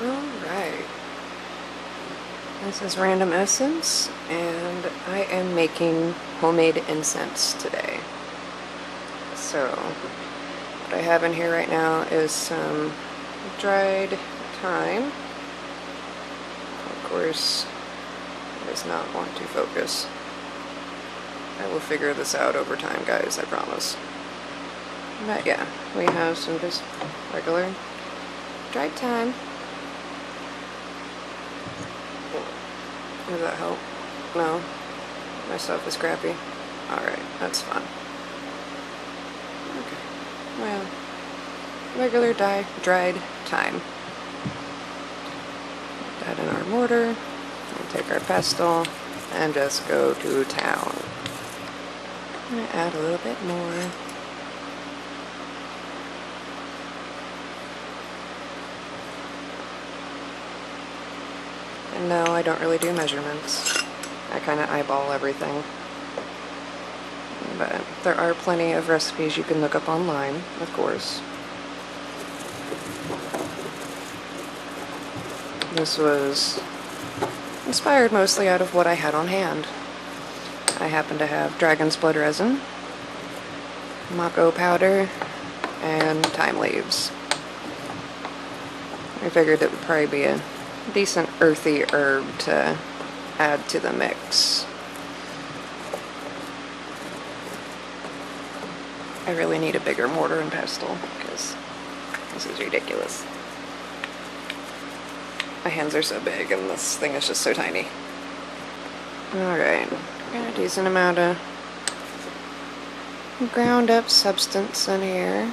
Alright, this is Random Essence, and I am making homemade incense today. So, what I have in here right now is some dried thyme. Of course, it does not want to focus. I will figure this out over time, guys, I promise. But yeah, we have some just regular dried thyme. Does that help? No? My stuff is crappy? Alright, that's fine. Okay. Well, regular dried thyme. Put that in our mortar. And take our pestle and just go to town. I'm going to add a little bit more. And no, I don't really do measurements. I kind of eyeball everything. But there are plenty of recipes you can look up online, of course. This was inspired mostly out of what I had on hand. I happen to have dragon's blood resin, Makko powder, and thyme leaves. I figured it would probably be a decent earthy herb to add to the mix. I really need a bigger mortar and pestle because this is ridiculous. My hands are so big and this thing is just so tiny. Alright, got a decent amount of ground up substance in here.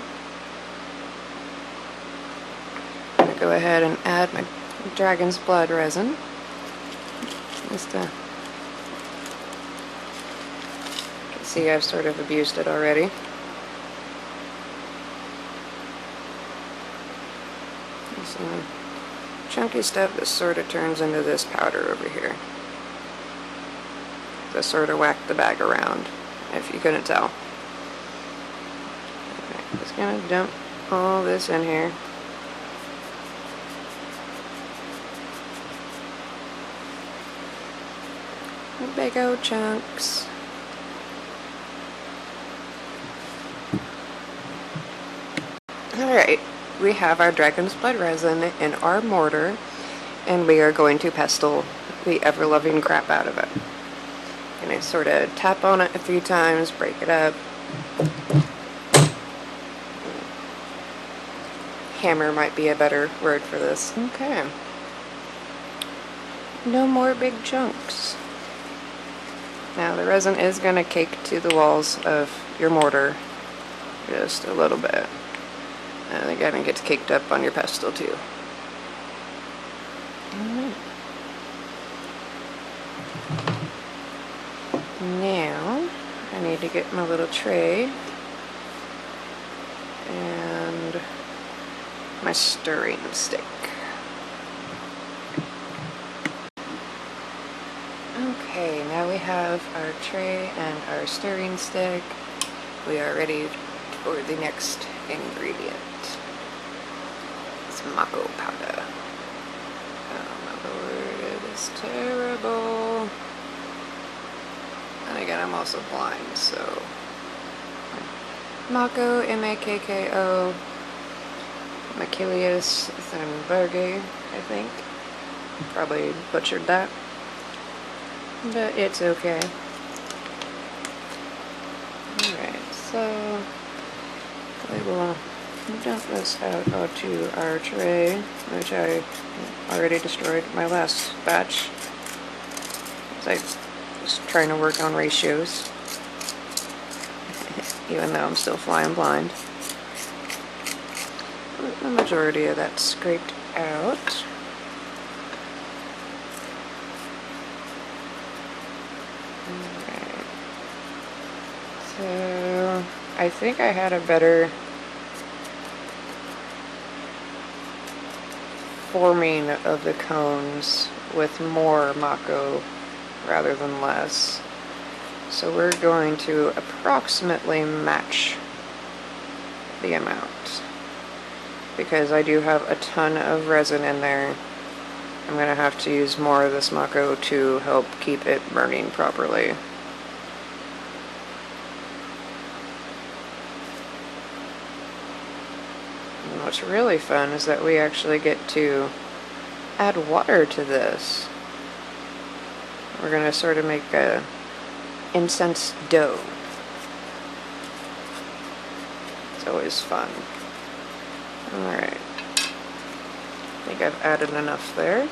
I'm going to go ahead and add my dragon's blood resin. Just you can see I've sort of abused it already. Some chunky stuff that sort of turns into this powder over here. Just sort of whack the bag around, if you couldn't tell. Okay, just gonna dump all this in here. Big old chunks. Alright, we have our dragon's blood resin in our mortar, and we are going to pestle the ever-loving crap out of it. And I sort of tap on it a few times, break it up. Hammer might be a better word for this. Okay. No more big chunks. Now the resin is going to cake to the walls of your mortar just a little bit. And again, it gets caked up on your pestle too. Alright. Now, I need to get my little tray and my stirring stick. Okay, now we have our tray and our stirring stick. We are ready for the next ingredient. It's Makko powder. Oh my lord, it is terrible. And again, I'm also blind, so... Makko, M-A-K-K-O, Machilius Thunberge, I think. Probably butchered that. But it's okay. Alright, so we will dump this out onto our tray, which I already destroyed my last batch. I was trying to work on ratios, even though I'm still flying blind. The majority of that's scraped out. So, I think I had a better forming of the cones with more Makko rather than less. So we're going to approximately match the amount. because I do have a ton of resin in there. I'm going to have to use more of this Makko to help keep it burning properly. And what's really fun is that we actually get to add water to this. We're going to sort of make a incense dough. It's always fun. Alright. I think I've added enough there.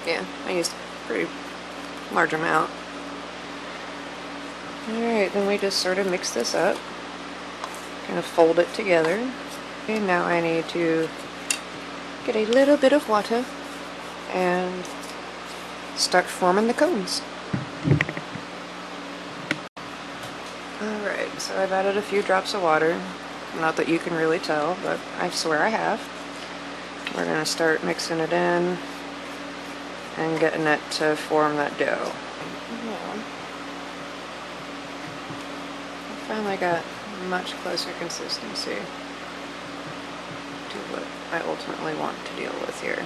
Yeah, I used a pretty large amount. Alright, then we just sort of mix this up. Kind of fold it together. And now I need to get a little bit of water and start forming the cones. Alright, so I've added a few drops of water. Not that you can really tell, but I swear I have. We're going to start mixing it in and getting it to form that dough. I finally got much closer consistency to what I ultimately want to deal with here.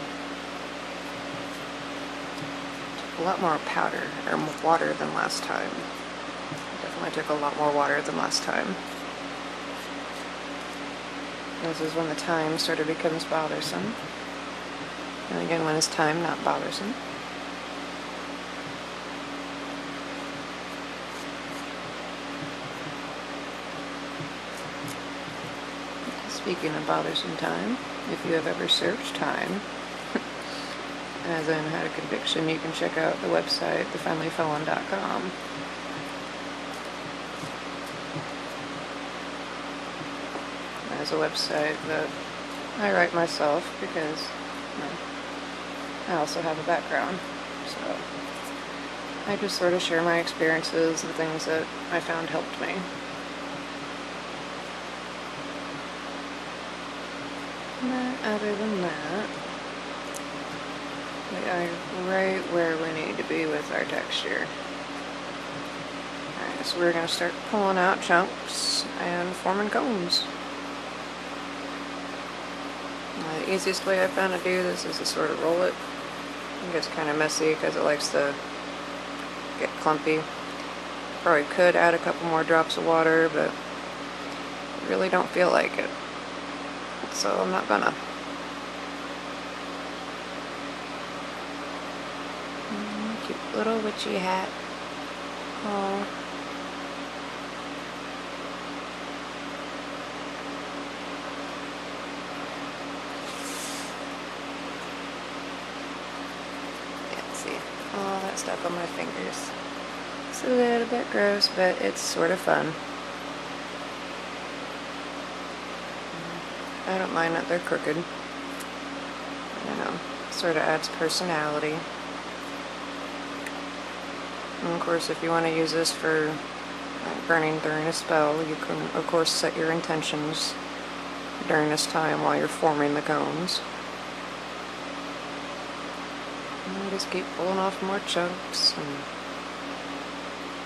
Took a lot more powder, or water than last time. Definitely took a lot more water than last time. This is when the thyme sort of becomes bothersome. And again, when is thyme not bothersome? Speaking of bothersome thyme, if you have ever searched thyme, as in had a conviction, you can check out the website, thefinallyfelon.com. As a website that I write myself because I also have a background, so I just sort of share my experiences and things that I found helped me. Other than that, we are right where we need to be with our texture. Alright, so we're going to start pulling out chunks and forming cones. The easiest way I found to do this is to sort of roll it. I think it's kind of messy because it likes to get clumpy. Probably could add a couple more drops of water, but I really don't feel like it. So I'm not gonna. Cute little witchy hat. Oh. See all that stuff on my fingers. It's a little bit gross, but it's sort of fun. I don't mind that they're crooked. You know, sort of adds personality. And of course, if you want to use this for burning during a spell, you can of course set your intentions during this time while you're forming the cones. And just keep pulling off more chunks and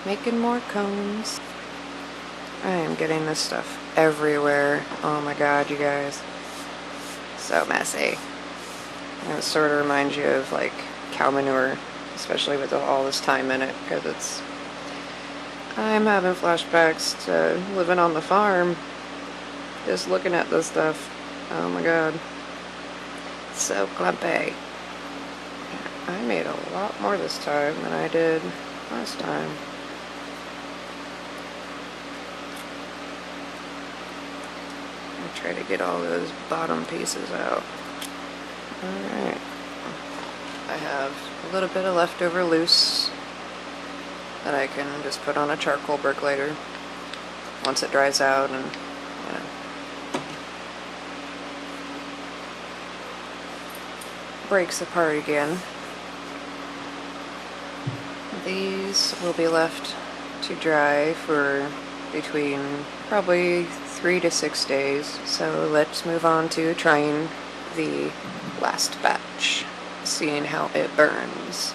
making more cones. I am getting this stuff everywhere. Oh my god, you guys. So messy. And it sort of reminds you of like cow manure, especially with all this thyme in it, because I'm having flashbacks to living on the farm, just looking at this stuff. Oh my god. It's so clumpy. I made a lot more this time than I did last time. I'll try to get all those bottom pieces out. Alright. I have a little bit of leftover loose that I can just put on a charcoal brick later once it dries out, and you know, breaks apart again. These will be left to dry for between probably 3 to 6 days. So let's move on to trying the last batch, seeing how it burns.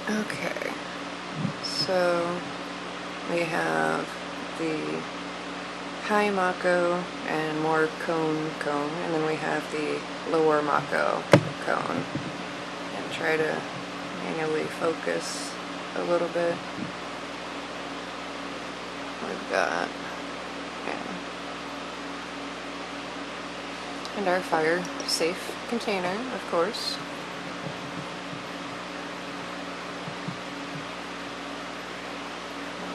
Okay, so we have the high Makko and more cone, and then we have the lower Makko cone. And try to manually focus a little bit. We've got, yeah. And our fire safe container, of course.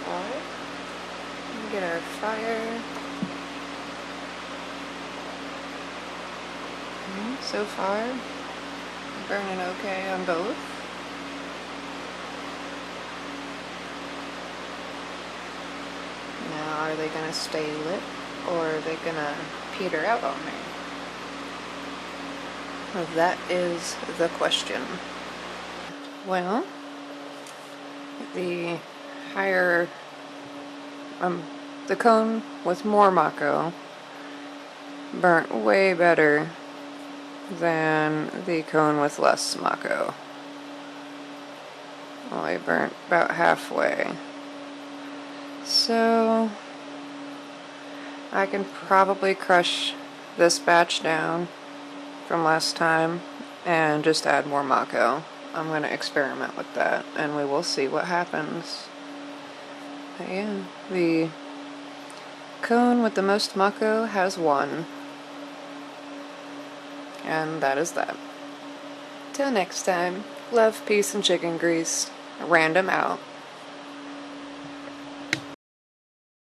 Alright. Get our fire. So far, burning okay on both. Now, are they gonna stay lit, or are they gonna peter out on me? Well, that is the question. Well, the higher, the cone with more Makko burnt way better than the cone with less Makko. Only burnt about halfway. So I can probably crush this batch down from last time and just add more Makko. I'm going to experiment with that and we will see what happens. But yeah, the cone with the most Makko has won. And that is that. Till next time, love, peace, and chicken grease. Randym out.